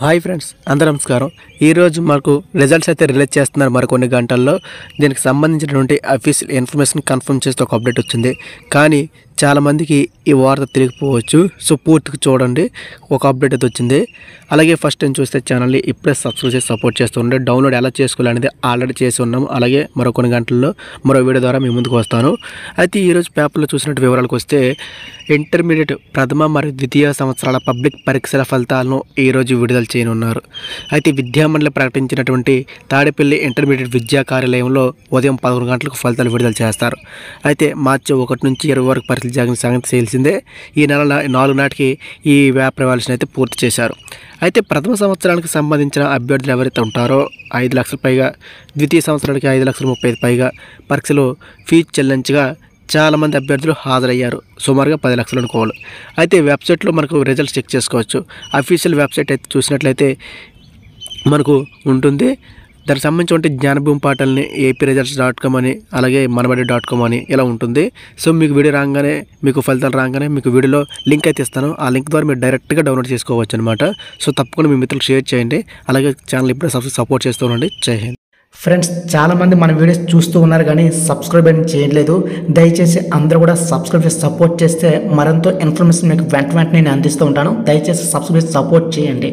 Hi friends, అందరూ నమస్కారం. ఈరోజు మాకు రిజల్ట్స్ అయితే రిలీజ్ చేస్తున్నారు మరికొన్ని గంటల్లో. దీనికి సంబంధించినటువంటి అఫీషియల్ ఇన్ఫర్మేషన్ కన్ఫర్మ్ చేస్తే ఒక అప్డేట్ వచ్చింది. కానీ చాలామందికి ఈ వార్త తెలియకపోవచ్చు. సో పూర్తిగా చూడండి, ఒక అప్డేట్ అయితే వచ్చింది. అలాగే ఫస్ట్ టైం చూస్తే ఛానల్ని ఇప్పుడే సబ్స్క్రైబ్ చేసి సపోర్ట్ చేస్తూ ఉండే. డౌన్లోడ్ ఎలా చేసుకోవాలనేది ఆల్రెడీ చేసి ఉన్నాము. అలాగే మరో కొన్ని గంటల్లో మరో వీడియో ద్వారా మీ ముందుకు వస్తాను. అయితే ఈరోజు పేపర్లో చూసినట్టు వివరాలకు వస్తే, ఇంటర్మీడియట్ ప్రథమ మరియు ద్వితీయ సంవత్సరాల పబ్లిక్ పరీక్షల ఫలితాలను ఈరోజు విడుదల చేయనున్నారు. అయితే విద్యామండలి ప్రకటించినటువంటి తాడేపల్లి ఇంటర్మీడియట్ విద్యా కార్యాలయంలో ఉదయం 11 గంటలకు ఫలితాలు విడుదల చేస్తారు. అయితే మార్చి 1 నుంచి 20 వరకు పరీక్షలు జరిగిన సంగతి తెలిసిందే. ఈ నెల 4 నాటికి ఈ వ్యాప్ ఎవాల్యుయేషన్ అయితే పూర్తి చేశారు. అయితే ప్రథమ సంవత్సరానికి సంబంధించిన అభ్యర్థులు ఎవరైతే ఉంటారో 5 లక్షల పైగా, ద్వితీయ సంవత్సరానికి 5,35,000 పైగా పరీక్షలు ఫీజు చెల్లించగా చాలామంది అభ్యర్థులు హాజరయ్యారు. సుమారుగా 10 లక్షలు అనుకోవాలి. అయితే వెబ్సైట్లో మనకు రిజల్ట్స్ చెక్ చేసుకోవచ్చు. అఫీషియల్ వెబ్సైట్ అయితే చూసినట్లయితే మనకు ఉంటుంది. దానికి సంబంధించి జ్ఞానభూమి పాటల్ని APResults.com అని, అలాగే మనబడి.com అని ఇలా ఉంటుంది. సో మీకు వీడియో రాగానే, మీకు ఫలితాలు రాగానే మీకు వీడియోలో లింక్ అయితే ఇస్తాను. ఆ లింక్ ద్వారా మీరు డైరెక్ట్గా డౌన్లోడ్ చేసుకోవచ్చు అనమాట. సో తప్పకుండా మీ మిత్రులు షేర్ చేయండి. అలాగే ఛానల్ ఇప్పుడే సపోర్ట్ చేస్తూ ఉండండి. జై హింద్. ఫ్రెండ్స్, చాలామంది మన వీడియోస్ చూస్తూ ఉన్నారు కానీ సబ్స్క్రైబ్ అని చేయట్లేదు. దయచేసి అందరూ కూడా సబ్స్క్రైబ్ చేసి సపోర్ట్ చేస్తే మరింత ఇన్ఫర్మేషన్ మీకు వెంటనే నేను అందిస్తూ ఉంటాను. దయచేసి సబ్స్క్రైబ్ చేసి సపోర్ట్ చేయండి.